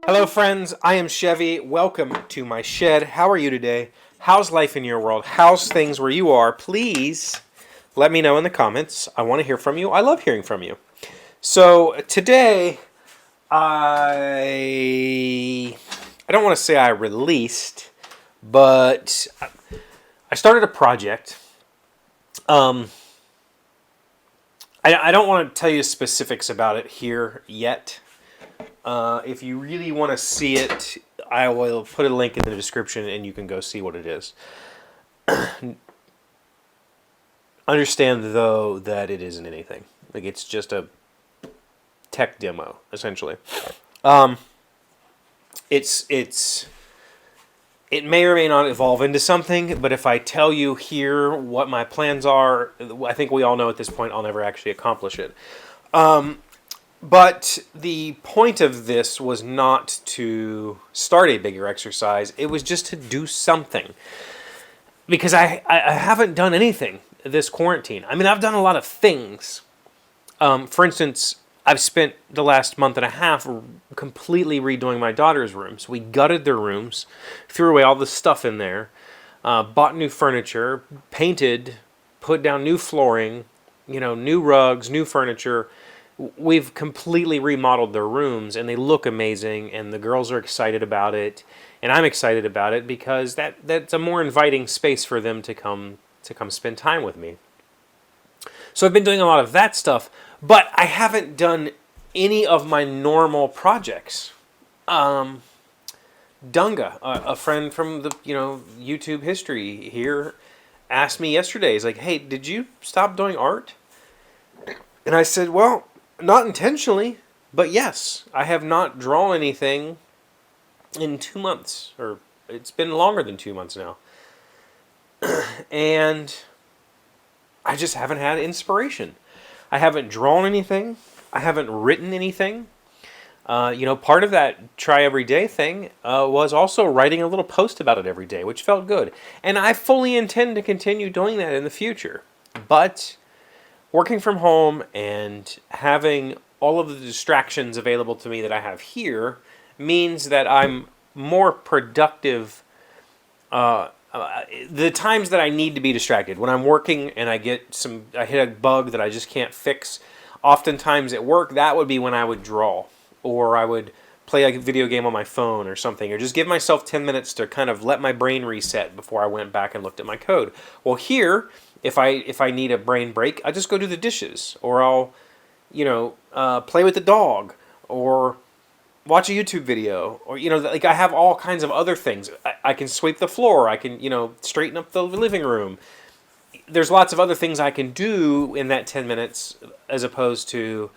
Hello friends, I am Chevy. Welcome to my shed. How are you today? How's life in your world? How's things where you are? Please let me know in the comments. I want to hear from you. I love hearing from you. So today, I don't want to say I released, but I started a project. I don't want to tell you specifics about it here yet. If you really want to see it, I will put a link in the description and you can go see what it is. Understand, though, that it isn't anything. Like, it's just a tech demo, essentially. It may or may not evolve into something, but if I tell you here what my plans are, I think we all know at this point I'll never actually accomplish it. But the point of this was not to start a bigger exercise. It was just to do something. Because I haven't done anything this quarantine. I mean, I've done a lot of things. For instance, I've spent the last month and a half completely redoing my daughter's rooms. We gutted their rooms, threw away all the stuff in there, bought new furniture, painted, put down new flooring, new rugs, new furniture. We've completely remodeled their rooms, and they look amazing, and the girls are excited about it, and I'm excited about it because that's a more inviting space for them to come spend time with me. So I've been doing a lot of that stuff, but I haven't done any of my normal projects. Dunga, a friend from the YouTube history here, asked me yesterday. He's like, "Hey, did you stop doing art?" And I said, "Well, not intentionally, but yes, I have not drawn anything in 2 months, or it's been longer than 2 months now." And I just haven't had inspiration. I haven't drawn anything. I haven't written anything. Part of that try every day thing was also writing a little post about it every day, which felt good. And I fully intend to continue doing that in the future. But working from home and having all of the distractions available to me that I have here means that I'm more productive the times that I need to be distracted. When I'm working and I hit a bug that I just can't fix, oftentimes at work, that would be when I would draw, or I would play a video game on my phone or something, or just give myself 10 minutes to kind of let my brain reset before I went back and looked at my code. Well, here, if I need a brain break, I just go do the dishes, or I'll, play with the dog, or watch a YouTube video, or, I have all kinds of other things. I can sweep the floor. I can, straighten up the living room. There's lots of other things I can do in that 10 minutes as opposed to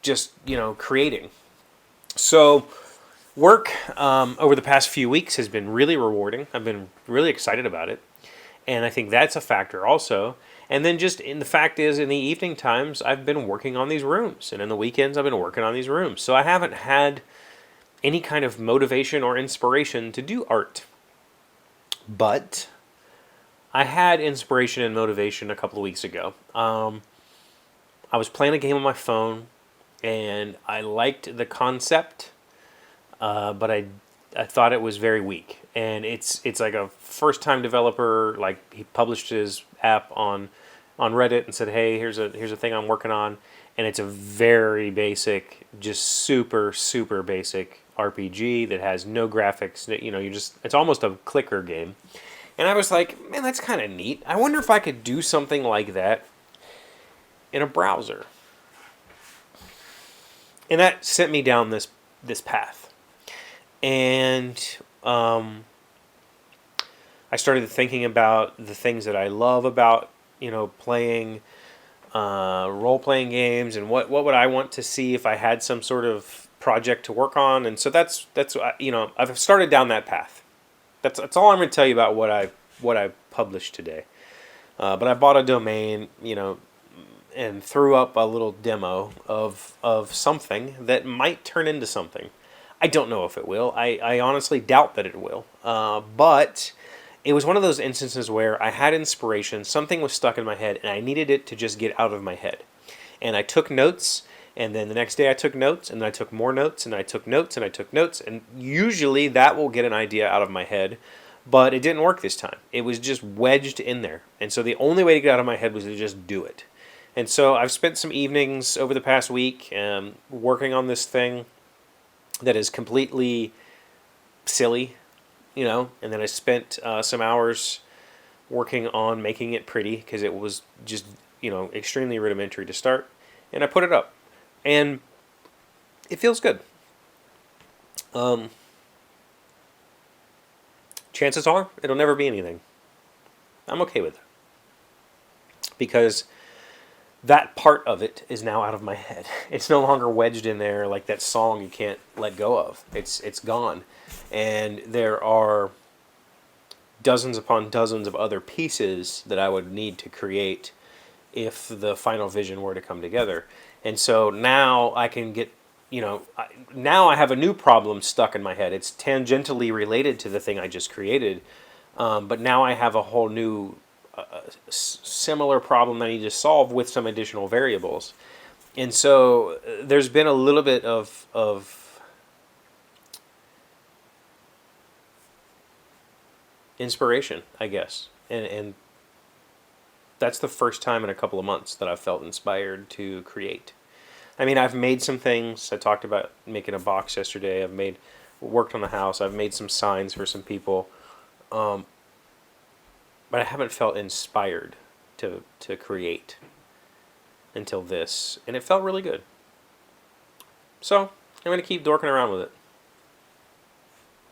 just, creating. So work over the past few weeks has been really rewarding. I've been really excited about it. And I think that's a factor also. And then the fact is, in the evening times, I've been working on these rooms. And in the weekends, I've been working on these rooms. So I haven't had any kind of motivation or inspiration to do art. But I had inspiration and motivation a couple of weeks ago. I was playing a game on my phone, and I liked the concept, but I thought it was very weak. And it's like a first-time developer. Like, he published his app on Reddit and said, "Hey, here's a thing I'm working on," and it's a very basic, just super super basic RPG that has no graphics. It's almost a clicker game. And I was like, man, that's kind of neat. I wonder if I could do something like that in a browser. And that sent me down this path. And I started thinking about the things that I love about, playing role-playing games, and what would I want to see if I had some sort of project to work on. And so that's I've started down that path. That's all I'm going to tell you about what I published today. But I bought a domain, and threw up a little demo of something that might turn into something. I don't know if it will. I honestly doubt that it will. But it was one of those instances where I had inspiration, something was stuck in my head, and I needed it to just get out of my head. And I took notes, And then the next day I took notes, and then I took more notes, and I took notes, and I took notes, and usually that will get an idea out of my head, but it didn't work this time. It was just wedged in there. And so the only way to get out of my head was to just do it. And so I've spent some evenings over the past week working on this thing that is completely silly, you know, and then I spent some hours working on making it pretty because it was just, you know, extremely rudimentary to start, and I put it up, and it feels good. Chances are it'll never be anything. I'm okay with it because that part of it is now out of my head. It's no longer wedged in there like that song you can't let go of. It's gone. And there are dozens upon dozens of other pieces that I would need to create if the final vision were to come together. And so now I can get, you know, now I have a new problem stuck in my head. It's tangentially related to the thing I just created, but now I have a whole new similar problem that I need to solve with some additional variables. And so there's been a little bit of inspiration, I guess. And that's the first time in a couple of months that I've felt inspired to create. I mean, I've made some things. I talked about making a box yesterday. Worked on the house. I've made some signs for some people. But I haven't felt inspired to create until this. And it felt really good. So, I'm going to keep dorking around with it.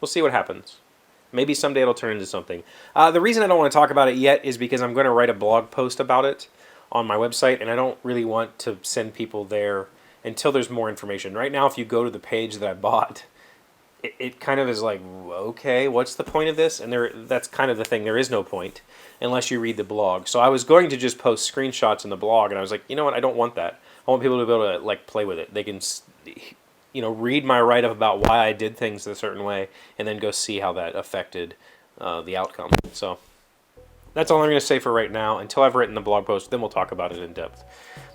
We'll see what happens. Maybe someday it'll turn into something. The reason I don't want to talk about it yet is because I'm going to write a blog post about it on my website, and I don't really want to send people there until there's more information. Right now, if you go to the page that I bought, it kind of is like, okay, what's the point of this? And that's kind of the thing. There is no point unless you read the blog. So I was going to just post screenshots in the blog, and I was like, you know what? I don't want that. I want people to be able to like play with it. They can, you know, read my write-up about why I did things a certain way, and then go see how that affected the outcome. So that's all I'm going to say for right now. Until I've written the blog post, then we'll talk about it in depth.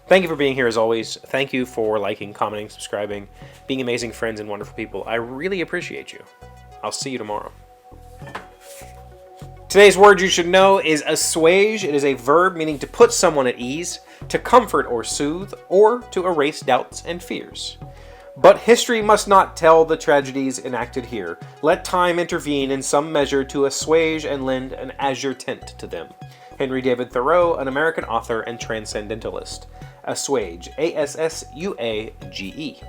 Thank you for being here as always. Thank you for liking, commenting, subscribing, being amazing friends and wonderful people. I really appreciate you. I'll see you tomorrow. Today's word you should know is assuage. It is a verb meaning to put someone at ease, to comfort or soothe, or to erase doubts and fears. But history must not tell the tragedies enacted here. Let time intervene in some measure to assuage and lend an azure tint to them. Henry David Thoreau, an American author and transcendentalist. Assuage, A-S-S-U-A-G-E.